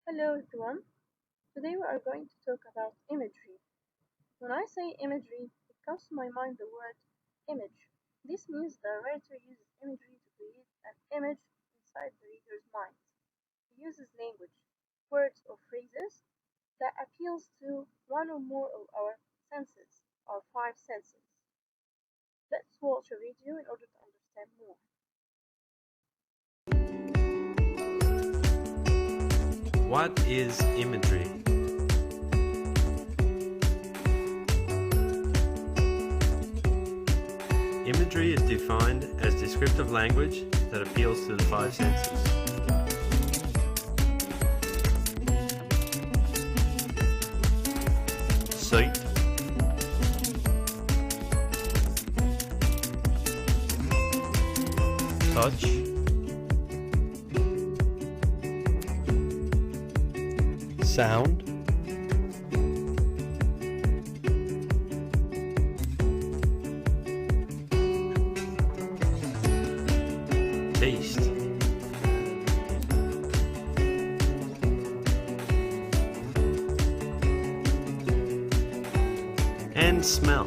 Hello everyone. Today we are going to talk about imagery. When I say imagery, it comes to my mind the word image. This means the writer uses imagery to create an image inside the reader's mind. He uses language, words or phrases that appeals to one or more of our senses, our five senses. Let's watch a video in order to understand more. What is imagery? Imagery is defined as descriptive language that appeals to the five senses. Sight, touch, sound, taste, and smell.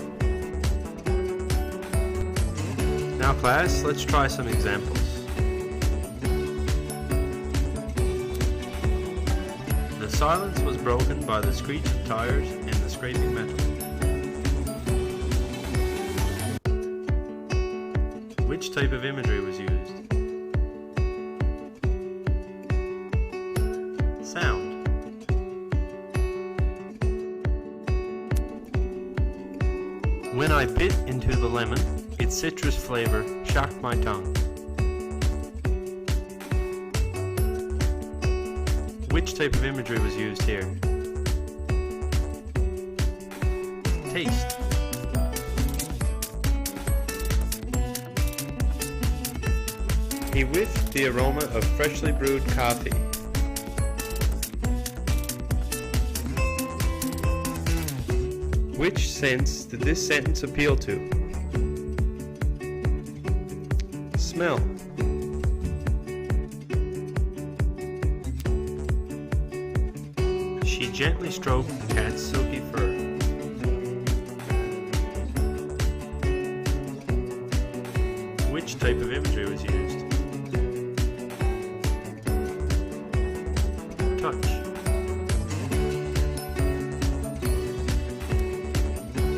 Now class, let's try some examples. The silence was broken by the screech of tires and the scraping metal. Which type of imagery was used? Sound. When I bit into the lemon, its citrus flavor shocked my tongue. Which type of imagery was used here? Taste. He whiffed the aroma of freshly brewed coffee. Which sense did this sentence appeal to? Smell. She gently stroked the cat's silky fur. Which type of imagery was used? Touch.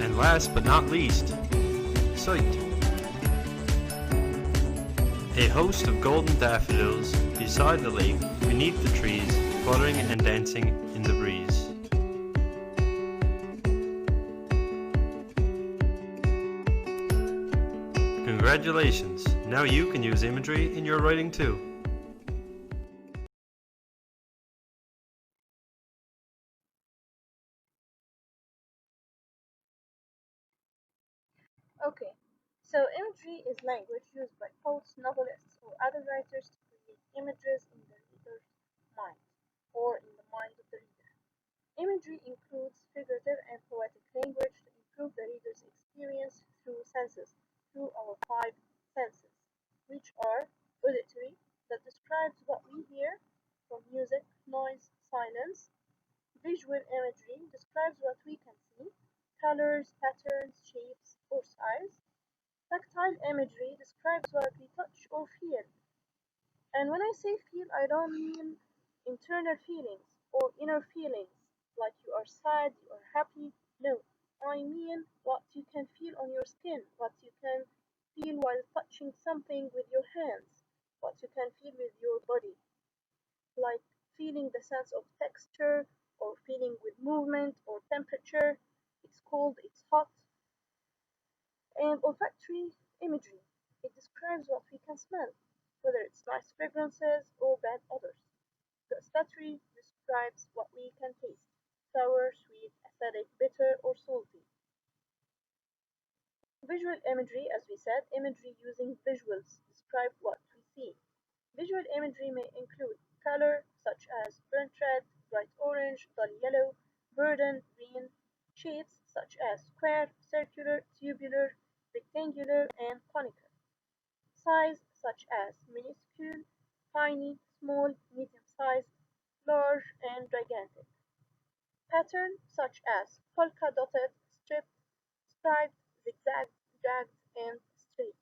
And last but not least, sight. A host of golden daffodils beside the lake, beneath the trees, fluttering and dancing in the breeze. Congratulations! Now you can use imagery in your writing too. Okay, so imagery is language used by poets, novelists, or other writers to create images in the reader's mind, or in the mind of the reader. Imagery includes figurative and poetic language to improve the reader's experience through senses, through our five senses, which are auditory, that describes what we hear from music, noise, silence; visual imagery describes what we can see, colors, patterns, shapes, or size; tactile imagery describes what we touch or feel. And when I say feel, I don't mean internal feelings or inner feelings, like you are sad, you are happy. No, I mean what you can feel on your skin, what you can feel while touching something with your hands, what you can feel with your body, like feeling the sense of texture or feeling with movement or temperature. It's cold, it's hot. And olfactory imagery. It describes what we can smell, whether it's nice fragrances or bad odors. Gustatory describes what we can taste, sour, sweet, acidic, bitter, or salty. Visual imagery, as we said, imagery using visuals describe what we see. Visual imagery may include color, such as burnt red, bright orange, dull yellow, verdant, green; shapes, such as square, circular, tubular, rectangular, and conical; size, such as minuscule, tiny, small, medium-sized, large, and gigantic. Patterns such as polka-dotted, striped, striped, zigzag, jagged, and straight.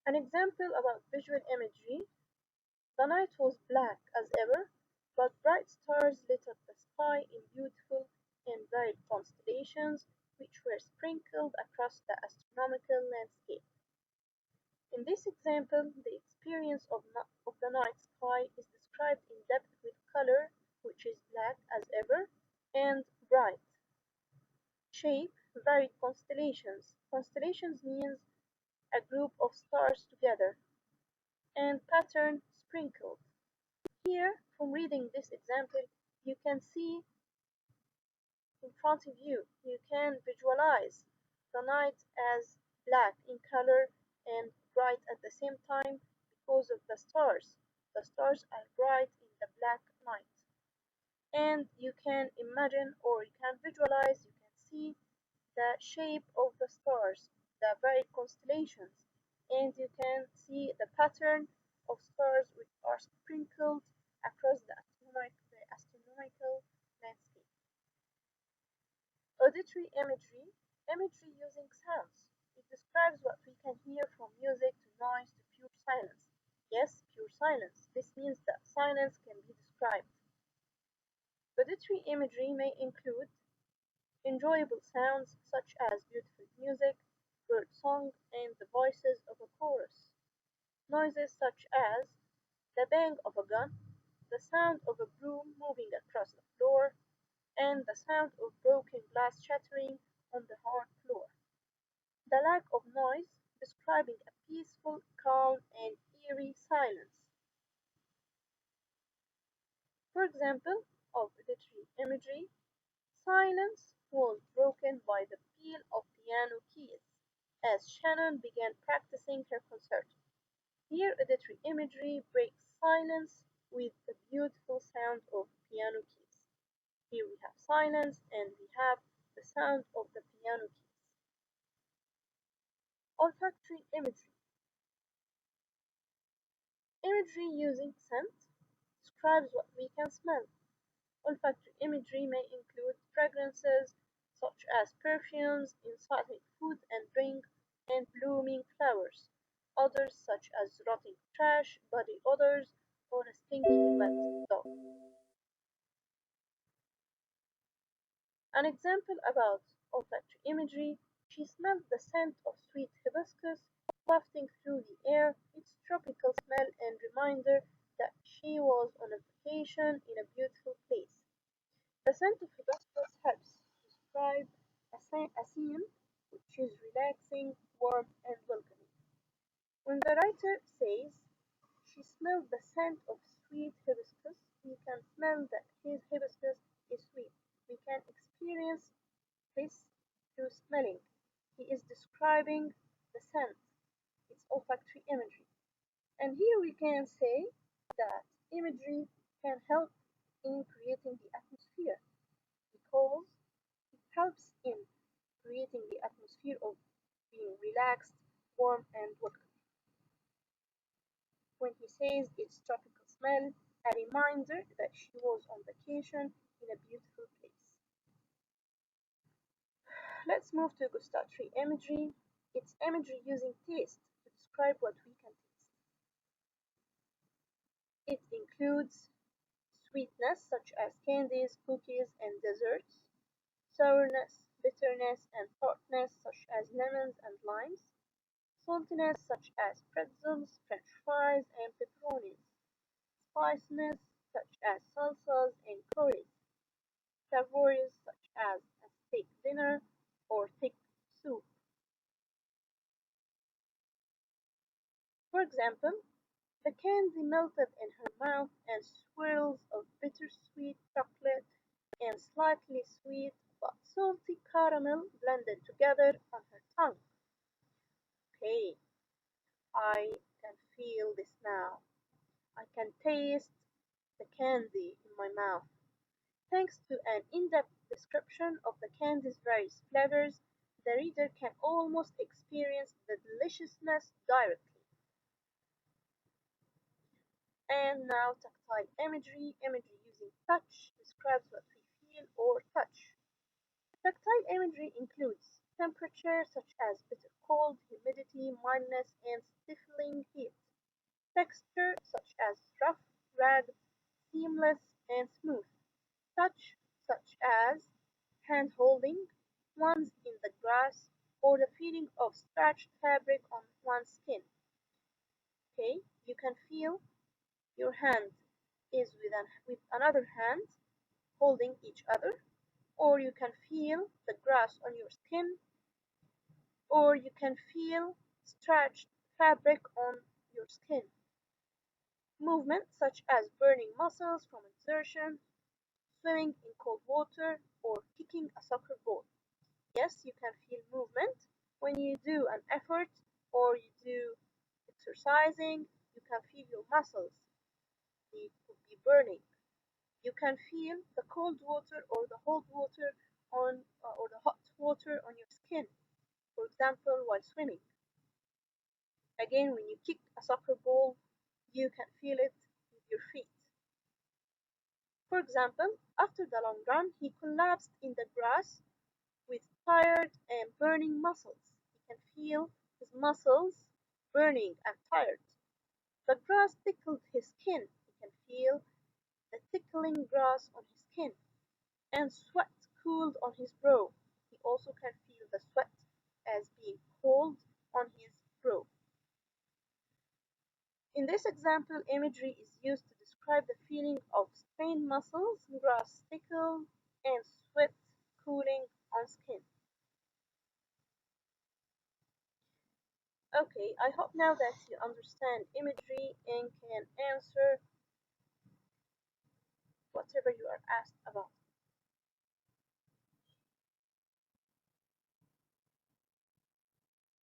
An example about visual imagery: the night was black as ever, but bright stars lit up the sky in beautiful and varied constellations which were sprinkled across the astronomical landscape. In this example, the experience of the night sky is described in depth with color, which is black as ever, and bright. Shape, varied constellations. Constellations means a group of stars together, and pattern, sprinkled. Here, from reading this example, you can see in front of you, you can visualize the night as black in color and bright at the same time because of the stars. The stars are bright in the black night. And you can imagine or you can visualize, you can see the shape of the stars, the varied constellations, and you can see the pattern of stars which are sprinkled across the astronomical landscape. Auditory imagery, imagery using sounds. It describes what we can hear from music to noise to pure silence. Yes, pure silence. This means that silence can be described. Auditory imagery may include enjoyable sounds such as beautiful music, bird song, and the voices of a chorus. Noises such as the bang of a gun, the sound of a broom moving across the floor, and the sound of broken glass shattering on the hard floor. The lack of noise, describing a peaceful, calm, and eerie silence. For example, of auditory imagery, silence was broken by the peal of piano keys as Shannon began practicing her concerto. Here, auditory imagery breaks silence with the beautiful sound of piano keys. Here we have silence and we have the sound of the piano keys. Olfactory imagery. Imagery using scent describes what we can smell. Olfactory imagery may include fragrances such as perfumes, inciting food and drink, and blooming flowers. Others such as rotting trash, body odors, or a stinky wet dog. An example about olfactory imagery: she smelled the scent of sweet hibiscus wafting through the air, its tropical smell and reminder that she was on a vacation in a beautiful place. The scent of hibiscus helps describe a scene which is relaxing, warm, and welcoming. When the writer says she smelled the scent of sweet hibiscus, we can smell that his hibiscus is sweet. We can experience this through smelling. He is describing the scent, its olfactory imagery. And here we can say that imagery can help in creating the atmosphere because it helps in creating the atmosphere of being relaxed, warm, and welcome. When he says its tropical smell, a reminder that she was on vacation in a beautiful place. Let's move to gustatory imagery. It's imagery using taste to describe what we can taste. It includes sweetness, such as candies, cookies, and desserts; sourness, bitterness, and tartness, such as lemons and limes; saltiness, such as pretzels, french fries, and pepperonis; spiciness, such as salsas and curries; savories, such as a steak dinner or thick soup. For example, the candy melted in her mouth and swirls of bittersweet chocolate and slightly sweet but salty caramel blended together on her tongue. Okay, I can feel this now. I can taste the candy in my mouth. Thanks to an in-depth description of the candy's various flavors, the reader can almost experience the deliciousness directly. And now tactile imagery. Imagery using touch describes what we feel or touch. Tactile imagery includes temperature such as bitter cold, humidity, mildness, and stifling heat. Texture such as rough, ragged, seamless, and smooth. Touch such as hand holding one's in the grass or the feeling of stretched fabric on one's skin. Okay, you can feel your hand is with another hand holding each other, or you can feel the grass on your skin, or you can feel stretched fabric on your skin. Movement such as burning muscles from exertion, swimming in cold water, or kicking a soccer ball. Yes, you can feel movement when you do an effort or you do exercising. You can feel your muscles, they could be burning. You can feel the cold water or the hot water or the hot water on your skin, for example, while swimming. Again, when you kick a soccer ball, you can feel it with your feet. For example, after the long run, he collapsed in the grass with tired and burning muscles. He can feel his muscles burning and tired. The grass tickled his skin. He can feel the tickling grass on his skin. And sweat cooled on his brow. He also can feel the sweat as being cold on his brow. In this example, imagery is used to describe the feeling of strained muscles, grass tickle, and sweat cooling on skin. Okay, I hope now that you understand imagery and can answer whatever you are asked about.